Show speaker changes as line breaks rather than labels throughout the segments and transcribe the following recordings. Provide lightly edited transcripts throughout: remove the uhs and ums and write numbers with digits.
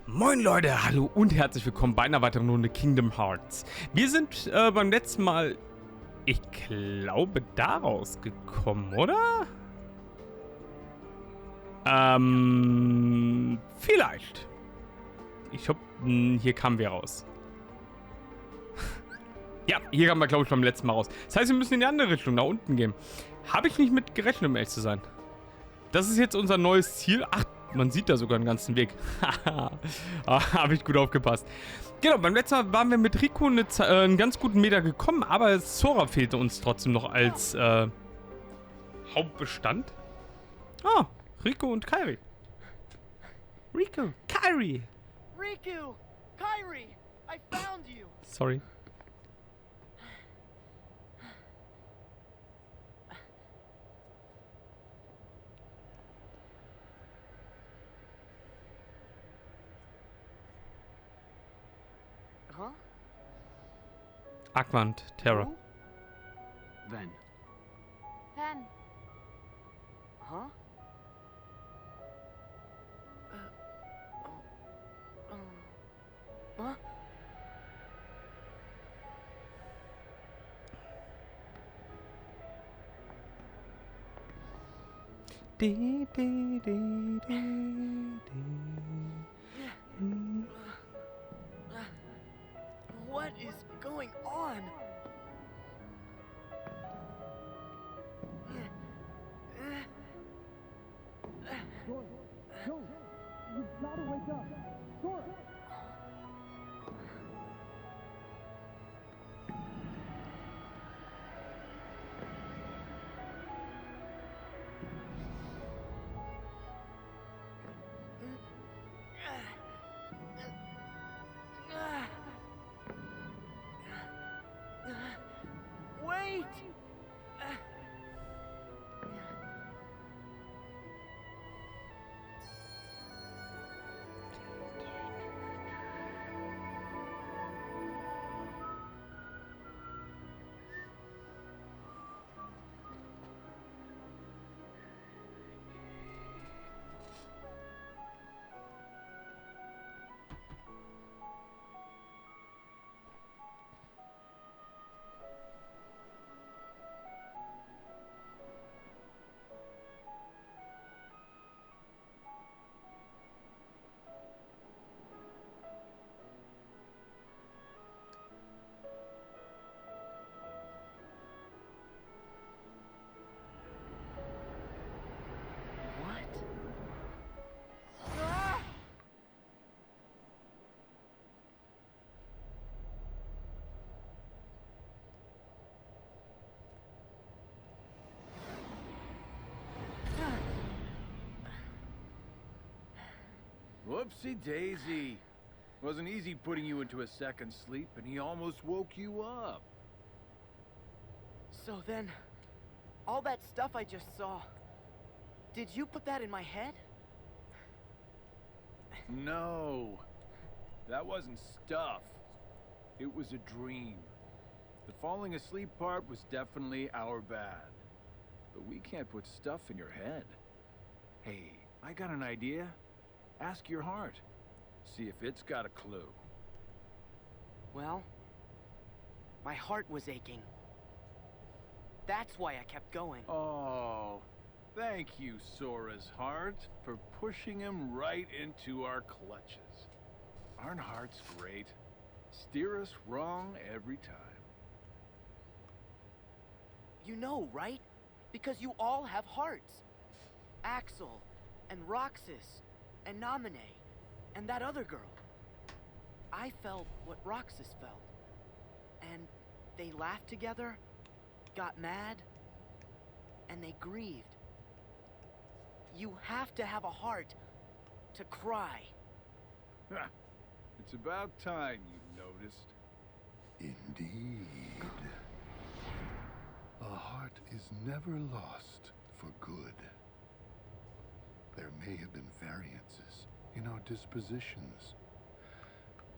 Moin Leute, hallo und herzlich willkommen bei einer weiteren Runde Kingdom Hearts. Wir sind beim letzten Mal, ich glaube, da rausgekommen, oder? Vielleicht. Ich hoffe, hier kamen wir raus. Ja, hier kamen wir, glaube ich, beim letzten Mal raus. Das heißt, wir müssen in die andere Richtung, nach unten gehen. Habe ich nicht mit gerechnet, um ehrlich zu sein. Das ist jetzt unser neues Ziel. Ach, man sieht da sogar einen ganzen Weg. Habe ich gut aufgepasst. Genau, beim letzten Mal waren wir mit Rico einen ganz guten Meter gekommen, aber Sora fehlte uns trotzdem noch als Hauptbestand. Ah, Rico und Kairi. Rico, Kairi.
Riku! Kairi! I found you!
Sorry.
Huh?
Aquant, Terror.
Who?
Then.
Then,
Huh? Huh? What is going on? Wait! What? Ah!
Whoopsie daisy. Wasn't easy putting you into a second sleep, and he almost woke you up.
So then, all that stuff I just saw, did you put that in my head?
No. That wasn't stuff. It was a dream. The falling asleep part was definitely our bad. But we can't put stuff in your head. Hey, I got an idea. Ask your heart. See if it's got a clue.
Well, my heart was aching. That's why I kept going.
Oh, thank you, Sora's heart, for pushing him right into our clutches. Aren't hearts great? Steer us wrong every time.
You know, right? Because you all have hearts. Axel, and Roxas, and Naminé, and that other girl. I felt what Roxas felt. And they laughed together, got mad, and they grieved. You have to have a heart to cry.
Ha! It's about time you noticed.
Indeed. A heart is never lost for good. There may have been variances in our dispositions,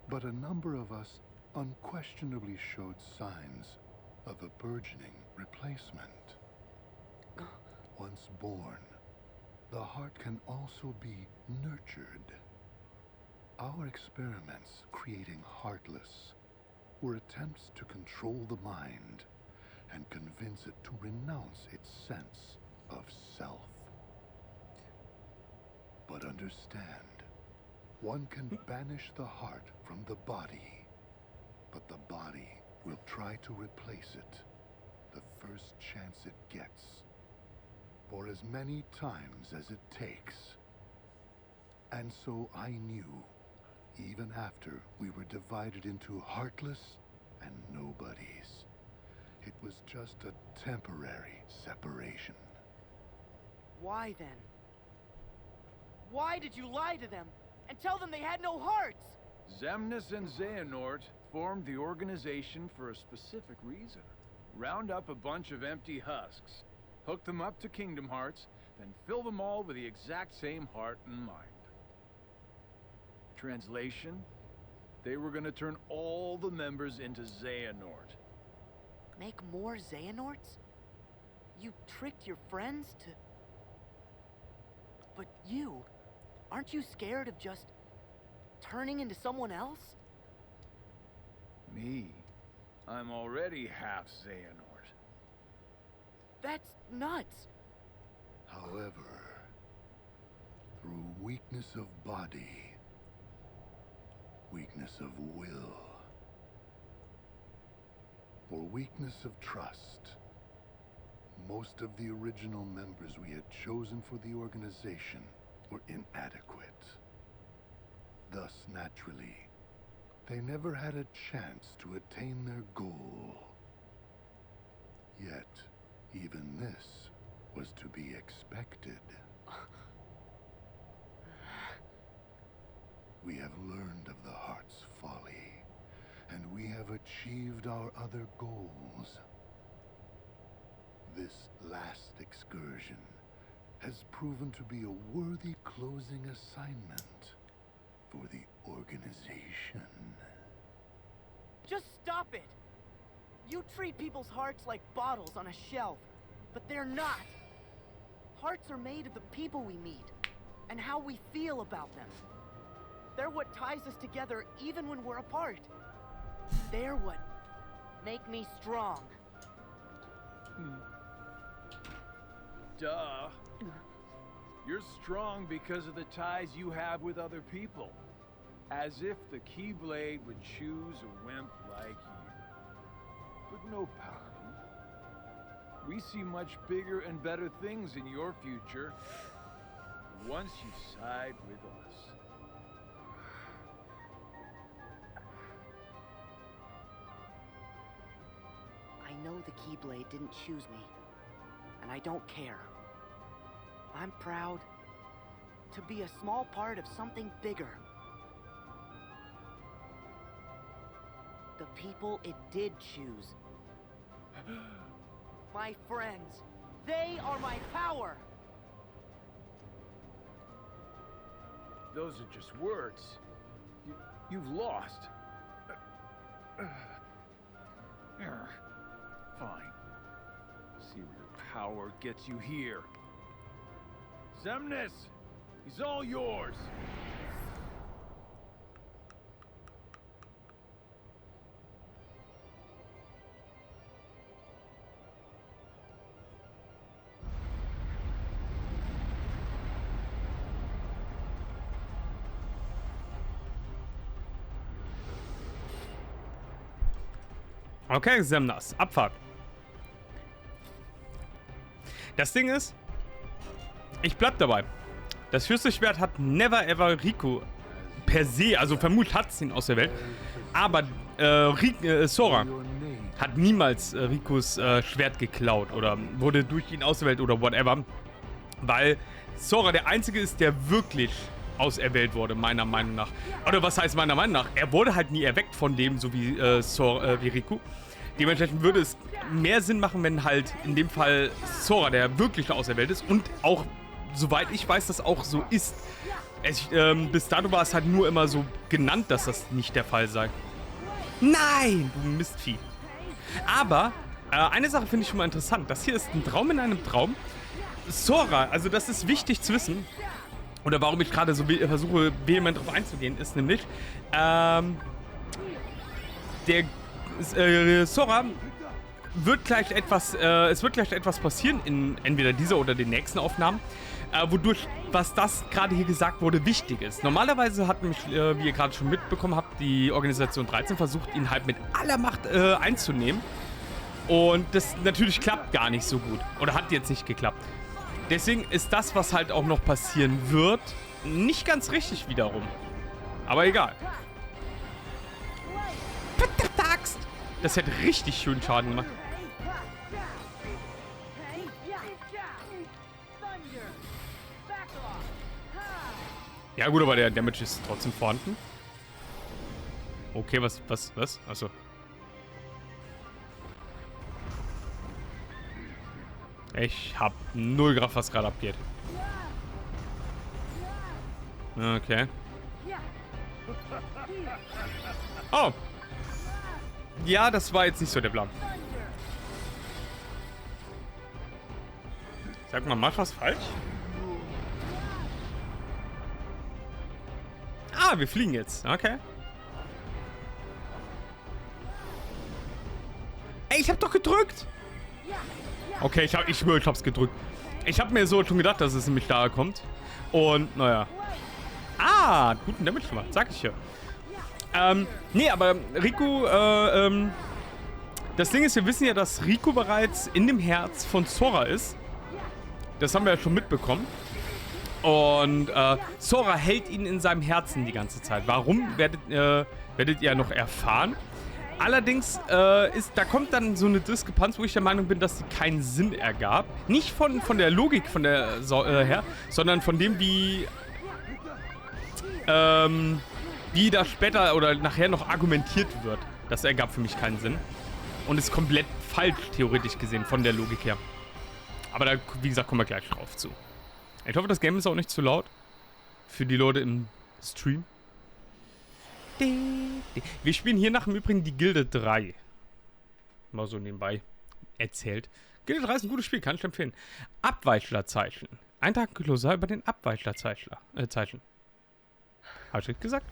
but a number of us unquestionably showed signs of a burgeoning replacement. Once born, the heart can also be nurtured. Our experiments creating Heartless were attempts to control the mind and convince it to renounce its sense of self. But understand, one can banish the heart from the body, but the body will try to replace it the first chance it gets, for as many times as it takes. And so I knew, even after we were divided into Heartless and Nobodies, it was just a temporary separation.
Why then? Why did you lie to them and tell them they had no hearts?
Xemnas and Xehanort formed the organization for a specific reason. Round up a bunch of empty husks, hook them up to Kingdom Hearts, then fill them all with the exact same heart and mind. Translation: they were gonna turn all the members into Xehanort.
Make more Xehanorts? You tricked your friends to... But you, aren't you scared of just turning into someone else?
Me? I'm already half Xehanort.
That's nuts.
However, through weakness of body, weakness of will, or weakness of trust, most of the original members we had chosen for the organization were inadequate. Thus, naturally, they never had a chance to attain their goal. Yet, even this was to be expected. We have learned of the heart's folly, and we have achieved our other goals. This last excursion has proven to be a worthy closing assignment for the organization.
Just stop it! You treat people's hearts like bottles on a shelf, but they're not. Hearts are made of the people we meet, and how we feel about them. They're what ties us together even when we're apart. They're what make me strong.
Duh. You're strong because of the ties you have with other people. As if the Keyblade would choose a wimp like you. But no power. We see much bigger and better things in your future once you side with us.
I know the Keyblade didn't choose me, and I don't care. I'm proud to be a small part of something bigger. The people it did choose. My friends, they are my power!
Those are just words. You've lost. Fine. See where your power gets you here. Xemnas! He's all yours!
Okay, Xemnas, Abfahrt. Das Ding ist, ich bleib dabei. Das Schlüsselschwert hat never ever Riku per se, also vermutlich hat es ihn aus der Welt, aber Sora hat niemals Rikus Schwert geklaut oder wurde durch ihn auserwählt oder whatever, weil Sora der Einzige ist, der wirklich auserwählt wurde, meiner Meinung nach. Oder was heißt meiner Meinung nach? Er wurde halt nie erweckt von dem, so wie, wie Riku. Dementsprechend würde es mehr Sinn machen, wenn halt in dem Fall Sora der wirkliche Auserwählt ist und auch, soweit ich weiß, das auch so ist. Bis dato war es halt nur immer so genannt, dass das nicht der Fall sei. Nein, du Mistvieh. Aber eine Sache finde ich schon mal interessant. Das hier ist ein Traum in einem Traum. Sora, also das ist wichtig zu wissen. oder warum ich gerade so versuche, vehement drauf einzugehen, ist nämlich, Sora wird gleich etwas, es wird gleich etwas passieren in entweder dieser oder den nächsten Aufnahmen, wodurch, was das gerade hier gesagt wurde, wichtig ist. Normalerweise hat mich, wie ihr gerade schon mitbekommen habt, die Organisation 13 versucht, ihn halt mit aller Macht einzunehmen. Und das natürlich klappt gar nicht so gut. Oder hat jetzt nicht geklappt. Deswegen ist das, was halt auch noch passieren wird, nicht ganz richtig wiederum. Aber egal. Verdammte Axt! Das hätte richtig schön Schaden gemacht. Ja gut, aber der Damage ist trotzdem vorhanden. Okay, was? Achso. Ich hab null Graf, was gerade abgeht. Okay. Oh. Ja, das war jetzt nicht so der Plan. Sag mal, mach was falsch? Ah, wir fliegen jetzt. Okay. Ey, ich hab doch gedrückt. Okay, ich schwöre, ich hab's gedrückt. Ich hab mir so schon gedacht, dass es nämlich da kommt. Und, naja. Ah, guten Damage gemacht, sag ich ja. Nee, aber Riku, das Ding ist, wir wissen ja, dass Riku bereits in dem Herz von Sora ist. Das haben wir ja schon mitbekommen. Und Sora hält ihn in seinem Herzen die ganze Zeit. Warum, werdet ihr noch erfahren. Allerdings da kommt dann so eine Diskrepanz, wo ich der Meinung bin, dass sie keinen Sinn ergab. Nicht von der Logik her, sondern von dem, wie das später oder nachher noch argumentiert wird. Das ergab für mich keinen Sinn. Und ist komplett falsch, theoretisch gesehen, von der Logik her. Aber da, wie gesagt, kommen wir gleich drauf zu. Ich hoffe, das Game ist auch nicht zu laut. Für die Leute im Stream. Wir spielen hier nach im Übrigen die Gilde 3. Mal so nebenbei erzählt. Gilde 3 ist ein gutes Spiel, kann ich empfehlen. Abweichlerzeichen. Eintrag Glossar über den Abweichlerzeichen. Hast du das gesagt?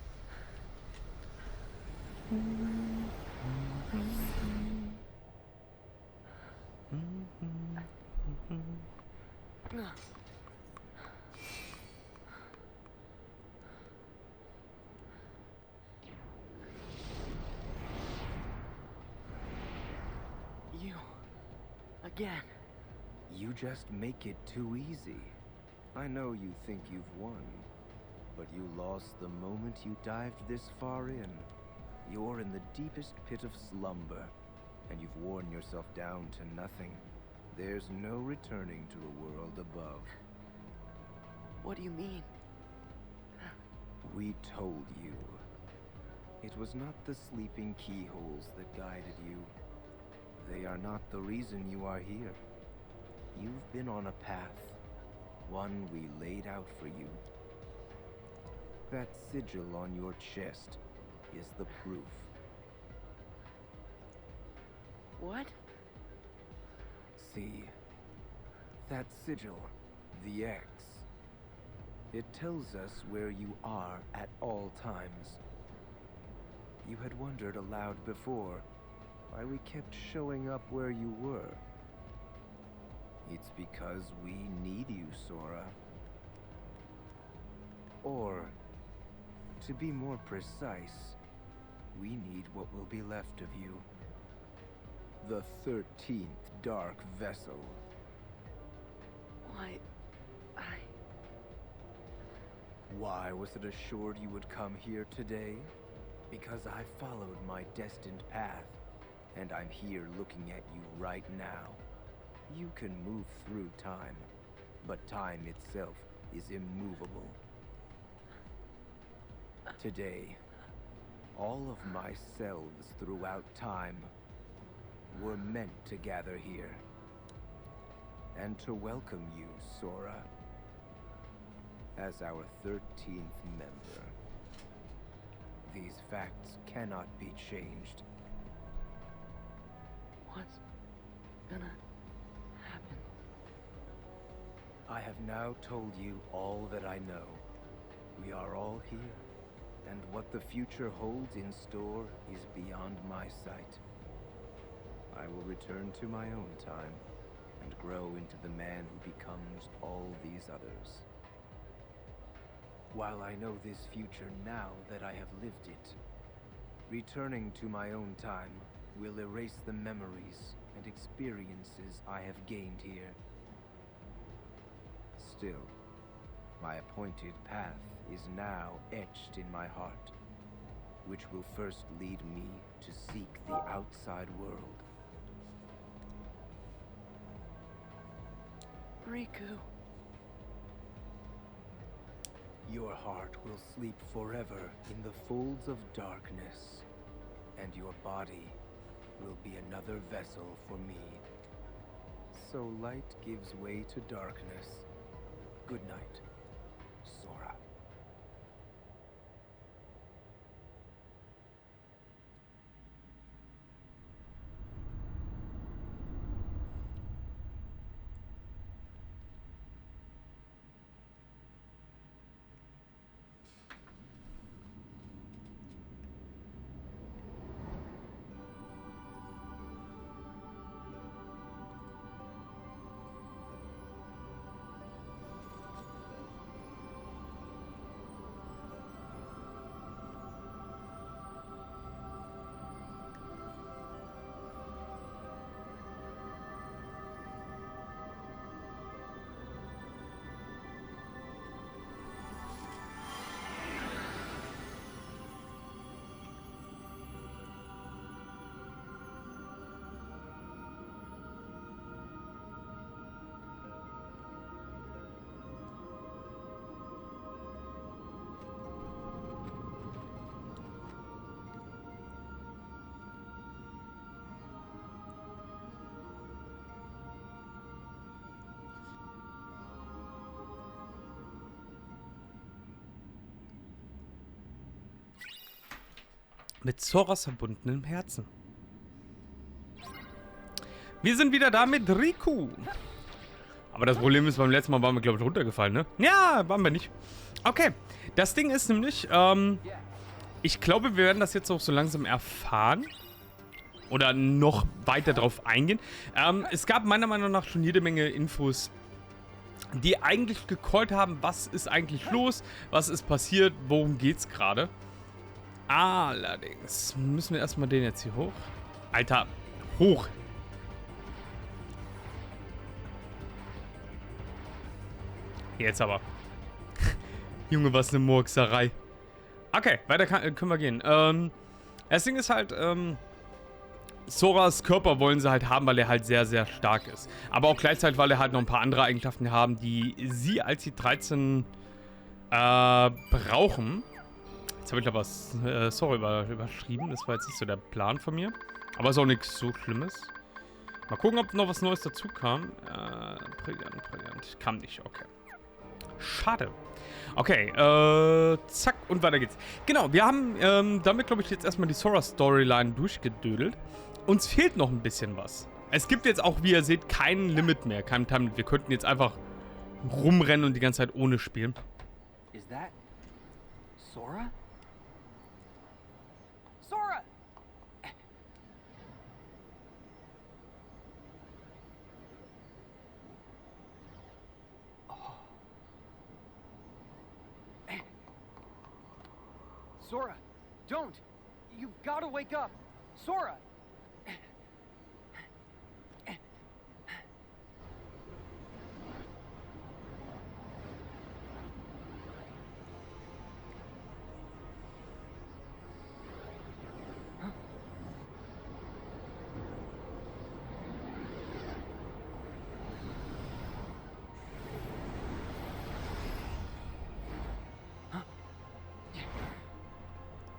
You... again.
You just make it too easy. I know you think you've won, but you lost the moment you dived this far in. You're in the deepest pit of slumber, and you've worn yourself down to nothing. There's no returning to the world above.
What do you mean?
We told you. It was not the sleeping keyholes that guided you. They are not the reason you are here. You've been on a path, one we laid out for you. That sigil on your chest is the proof.
What?
See, that sigil, the X. It tells us where you are at all times. You had wondered aloud before why we kept showing up where you were. It's because we need you, Sora. Or, to be more precise, we need what will be left of you. The 13th Dark Vessel.
Why...
Why was it assured you would come here today? Because I followed my destined path, and I'm here looking at you right now. You can move through time, but time itself is immovable. Today, all of my selves throughout time were meant to gather here, and to welcome you, Sora, as our 13th member. These facts cannot be changed.
What's gonna happen?
I have now told you all that I know. We are all here, and what the future holds in store is beyond my sight. I will return to my own time and grow into the man who becomes all these others. While I know this future now that I have lived it, returning to my own time will erase the memories and experiences I have gained here. Still, my appointed path is now etched in my heart, which will first lead me to seek the outside world.
Riku.
Your heart will sleep forever in the folds of darkness, and your body will be another vessel for me. So light gives way to darkness. Good night, Sora.
Mit Soras verbundenem Herzen. Wir sind wieder da mit Riku. Aber das Problem ist, beim letzten Mal waren wir, glaube ich, runtergefallen, ne? Ja, waren wir nicht. Okay, das Ding ist nämlich, ich glaube, wir werden das jetzt auch so langsam erfahren. Oder noch weiter drauf eingehen. Es gab meiner Meinung nach schon jede Menge Infos, die eigentlich gecallt haben, was ist eigentlich los, was ist passiert, worum geht's gerade. Allerdings müssen wir erstmal den jetzt hier hoch. Alter, hoch. Jetzt aber. Junge, was eine Murkserei. Okay, weiter können wir gehen. Das Ding ist halt, Soras Körper wollen sie halt haben, weil er halt sehr, sehr stark ist. Aber auch gleichzeitig, weil er halt noch ein paar andere Eigenschaften haben, die sie als die 13 brauchen. Jetzt habe ich aber sorry, überschrieben. Das war jetzt nicht so der Plan von mir. Aber ist auch nichts so Schlimmes. Mal gucken, ob noch was Neues dazu kam. Brillant. Kam nicht, okay. Schade. Okay, zack, und weiter geht's. Genau, wir haben damit, glaube ich, jetzt erstmal die Sora-Storyline durchgedödelt. Uns fehlt noch ein bisschen was. Es gibt jetzt auch, wie ihr seht, kein Limit mehr, kein Time. Wir könnten jetzt einfach rumrennen und die ganze Zeit ohne spielen.
Is that Sora? Sora! Sora, don't! You've got to wake up! Sora!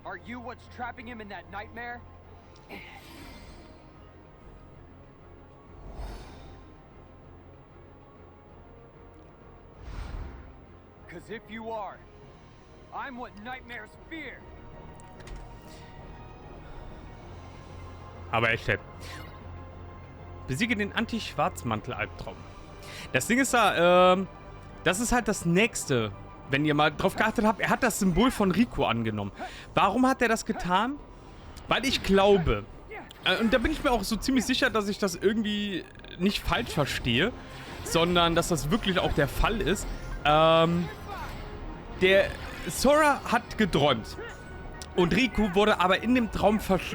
Are you what's trapping him in that nightmare? Because if you are, I'm what nightmares fear.
Aber echt, besiege den Anti-Schwarzmantel-Albtraum. Das Ding ist da, das ist halt das nächste, wenn ihr mal drauf geachtet habt, er hat das Symbol von Rico angenommen. Warum hat er das getan? Weil ich glaube, und da bin ich mir auch so ziemlich sicher, dass ich das irgendwie nicht falsch verstehe, sondern dass das wirklich auch der Fall ist. Der Sora hat geträumt. Und Riku wurde aber in dem Traum von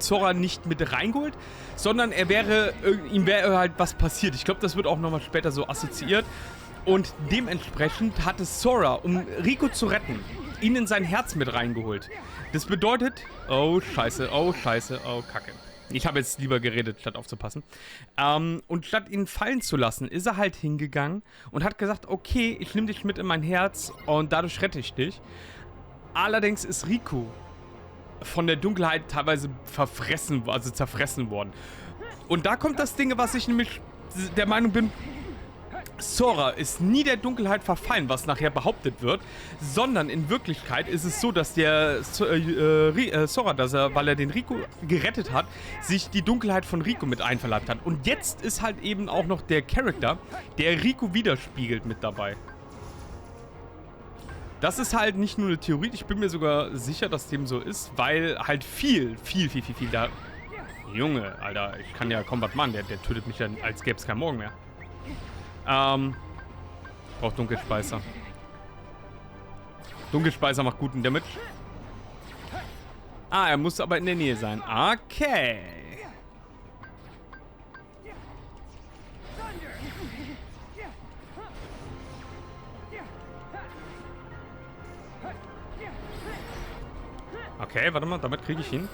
Sora nicht mit reingeholt, sondern ihm wäre halt was passiert. Ich glaube, das wird auch nochmal später so assoziiert. Und dementsprechend hatte Sora, um Riku zu retten, ihn in sein Herz mit reingeholt. Das bedeutet, oh scheiße, oh kacke. Ich habe jetzt lieber geredet, statt aufzupassen. Und statt ihn fallen zu lassen, ist er halt hingegangen und hat gesagt, okay, ich nehme dich mit in mein Herz und dadurch rette ich dich. Allerdings ist Riku von der Dunkelheit teilweise zerfressen worden. Und da kommt das Ding, was ich nämlich der Meinung bin, Sora ist nie der Dunkelheit verfallen, was nachher behauptet wird, sondern in Wirklichkeit ist es so, dass der Sora, weil er den Riku gerettet hat, sich die Dunkelheit von Riku mit einverleibt hat. Und jetzt ist halt eben auch noch der Charakter, der Riku widerspiegelt, mit dabei. Das ist halt nicht nur eine Theorie, ich bin mir sogar sicher, dass dem so ist, weil halt viel da... Junge, Alter, ich kann ja kaum was machen, der tötet mich ja, als gäbe es kein Morgen mehr. Braucht Dunkelspeißer. Dunkelspeißer macht guten Damage. Er muss aber in der Nähe sein. Okay. Okay, warte mal, damit kriege ich ihn.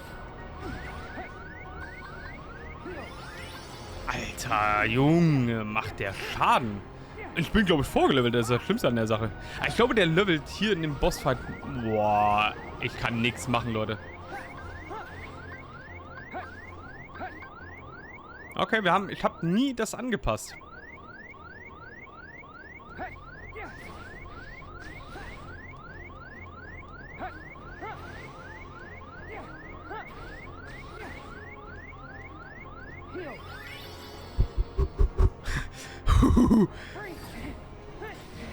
Alter, Junge, macht der Schaden. Ich bin, glaube ich, vorgelevelt, das ist das Schlimmste an der Sache. Ich glaube, der levelt hier in dem Bossfight... Boah, ich kann nichts machen, Leute. Okay, ich habe nie das angepasst.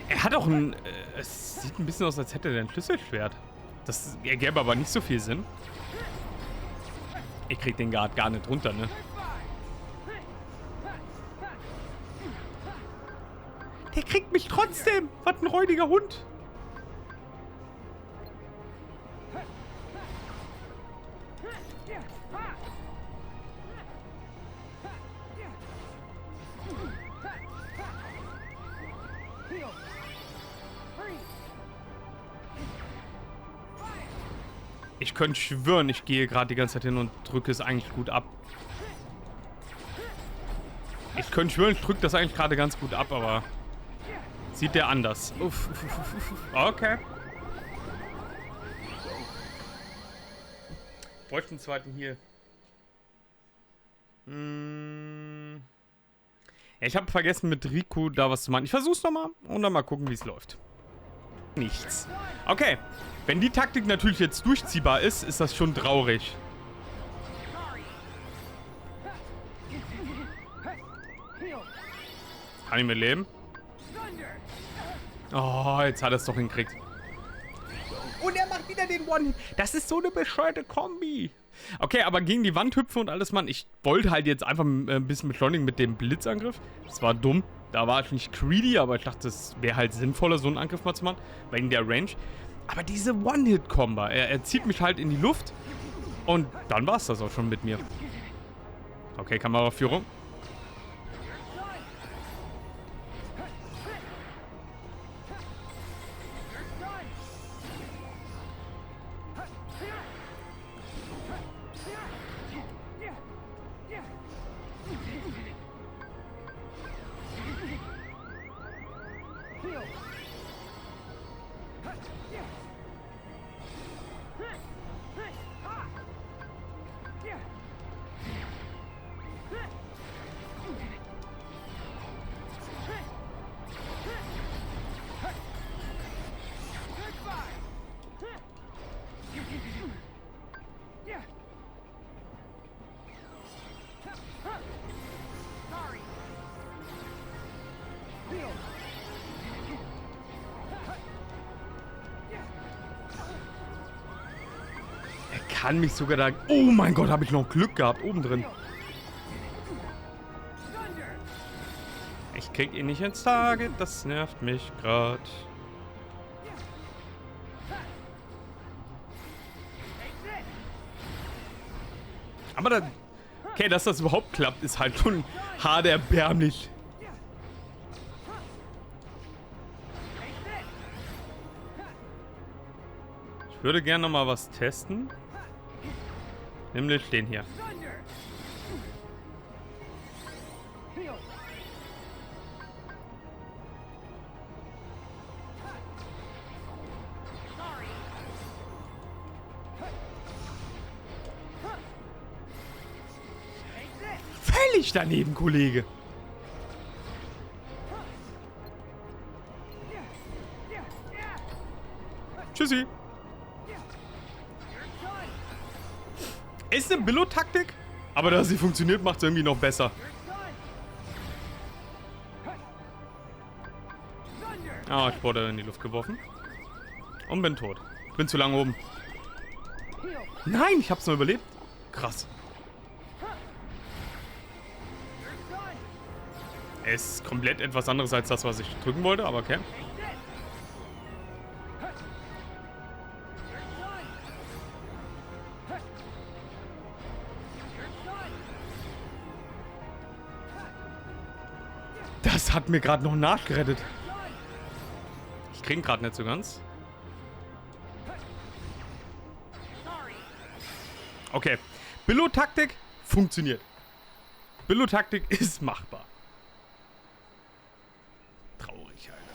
Er hat auch ein... es sieht ein bisschen aus, als hätte er ein Schlüsselschwert. Das ergäbe aber nicht so viel Sinn. Ich krieg den gar nicht runter, ne? Der kriegt mich trotzdem! Was ein räudiger Hund! Ich könnte schwören, ich gehe gerade die ganze Zeit hin und drücke es eigentlich gut ab. Ich könnte schwören, ich drücke das eigentlich gerade ganz gut ab, aber sieht der anders. Uff. Okay. Bräuchte einen zweiten hier. Ja, ich habe vergessen, mit Riku da was zu machen. Ich versuch's nochmal und dann mal gucken, wie es läuft. Nichts. Okay. Wenn die Taktik natürlich jetzt durchziehbar ist, ist das schon traurig. Kann ich mit leben? Oh, jetzt hat er es doch hinkriegt. Und er macht wieder den One-Hit. Das ist so eine bescheuerte Kombi. Okay, aber gegen die Wand hüpfen und alles, Mann. Ich wollte halt jetzt einfach ein bisschen beschleunigen mit dem Blitzangriff. Das war dumm. Da war ich nicht greedy, aber ich dachte, es wäre halt sinnvoller, so einen Angriff mal zu machen. Wegen der Range. Aber diese One-Hit-Kombo, er zieht mich halt in die Luft. Und dann war es das auch schon mit mir. Okay, Kameraführung. Ich kann mich sogar da... Oh mein Gott, habe ich noch Glück gehabt. Oben drin. Ich krieg ihn nicht ins Target. Das nervt mich gerade. Aber da... Okay, dass das überhaupt klappt, ist halt schon hart erbärmlich. Ich würde gerne noch mal was testen. Nämlich den hier. Völlig daneben, Kollege. Tschüssi. Ist eine Billo-Taktik, aber da sie funktioniert, macht es irgendwie noch besser. Ah, ich wurde in die Luft geworfen. Und bin tot. Bin zu lange oben. Nein, ich hab's nur überlebt. Krass. Es ist komplett etwas anderes als das, was ich drücken wollte, aber okay. Das hat mir gerade noch nachgerettet. Ich krieg ihn gerade nicht so ganz. Okay. Billo-Taktik funktioniert. Billo-Taktik ist machbar. Traurig, Alter.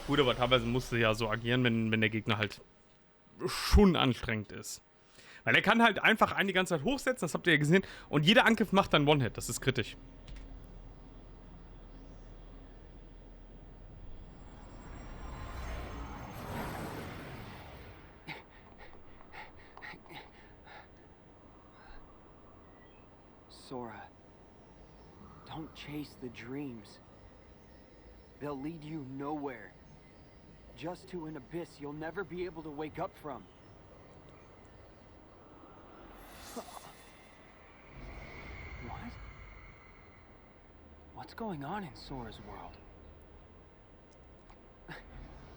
Gut, aber teilweise musst du ja so agieren, wenn der Gegner halt schon anstrengend ist. Weil er kann halt einfach einen die ganze Zeit hochsetzen, das habt ihr ja gesehen. Und jeder Angriff macht dann One-Hit, das ist kritisch.
Sora, don't chase the dreams. They'll lead you nowhere. Just to an abyss you'll never be able to wake up from. What? What's going on in Sora's world?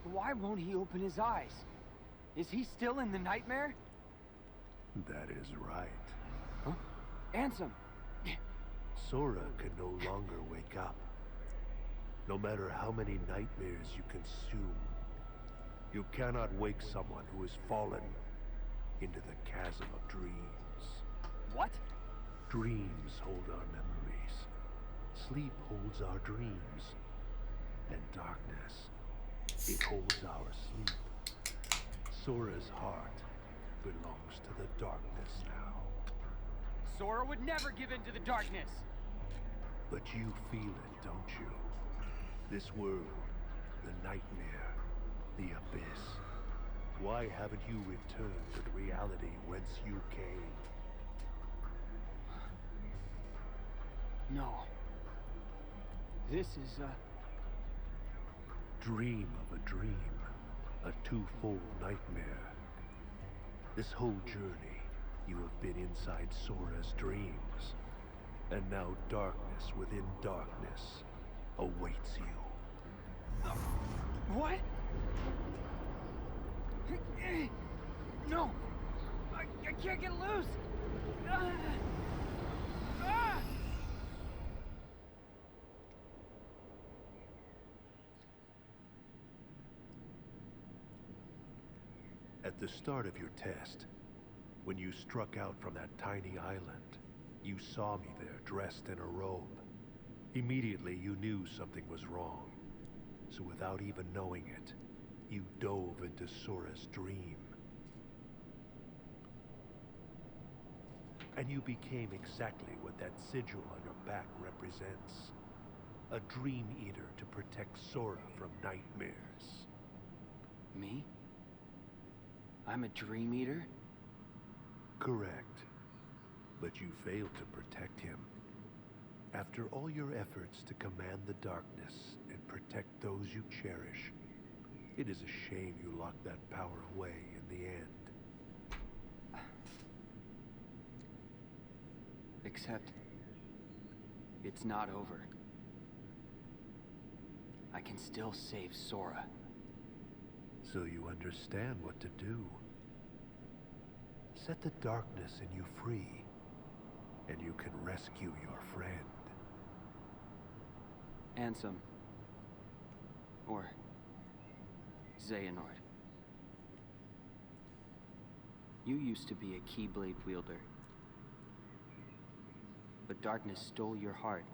Why won't he open his eyes? Is he still in the nightmare?
That is right.
Huh? Ansem!
Sora can no longer wake up. No matter how many nightmares you consume, you cannot wake someone who has fallen into the chasm of dreams.
What?
Dreams hold our memories. Sleep holds our dreams. And darkness, it holds our sleep. Sora's heart belongs to the darkness now.
Sora would never give in to the darkness!
But you feel it, don't you? This world, the nightmare, the abyss. Why haven't you returned to the reality whence you came?
No. This is a...
Dream of a dream. A twofold nightmare. This whole journey, you have been inside Sora's dreams. And now darkness within darkness awaits you.
What? No! I can't get loose!
At the start of your test, when you struck out from that tiny island, you saw me there dressed in a robe. Immediately you knew something was wrong. So without even knowing it, you dove into Sora's dream. And you became exactly what that sigil on your back represents. A dream eater to protect Sora from nightmares.
Me? I'm a dream eater?
Correct. But you failed to protect him. After all your efforts to command the darkness and protect those you cherish, it is a shame you locked that power away in the end.
Except, it's not over. I can still save Sora.
So you understand what to do. Set the darkness in you free, and you can rescue your friend.
Ansem. Or Xehanort. You used to be a Keyblade wielder. But darkness stole your heart.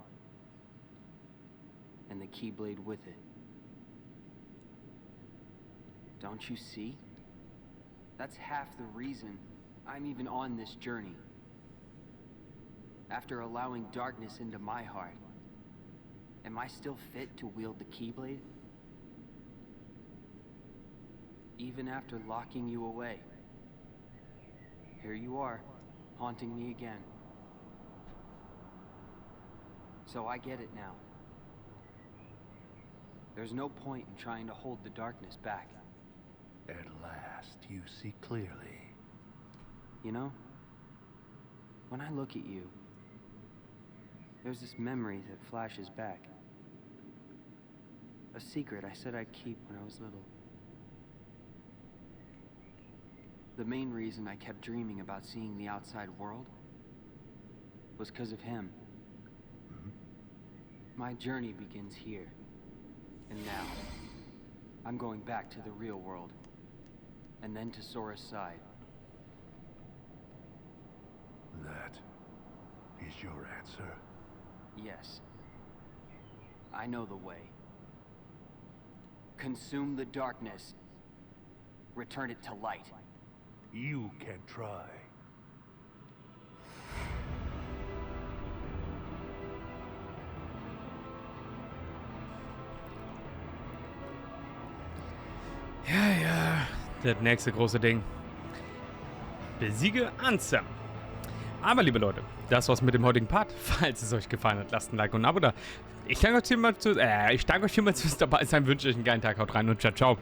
And the Keyblade with it. Don't you see? That's half the reason I'm even on this journey. After allowing darkness into my heart, am I still fit to wield the Keyblade? Even after locking you away, here you are, haunting me again. So I get it now. There's no point in trying to hold the darkness back.
At last, you see clearly.
You know, when I look at you, there's this memory that flashes back. A secret I said I'd keep when I was little. The main reason I kept dreaming about seeing the outside world was because of him. My journey begins here. And now, I'm going back to the real world. And then to Sora's side.
That is your answer?
Yes. I know the way. Consume the darkness. Return it to light.
You can try.
Ja. Das nächste große Ding. Besiege Ansem. Aber liebe Leute, das war's mit dem heutigen Part. Falls es euch gefallen hat, lasst ein Like und ein Abo da. Ich danke euch vielmals fürs dabei sein, wünsche euch einen geilen Tag, haut rein und ciao, ciao.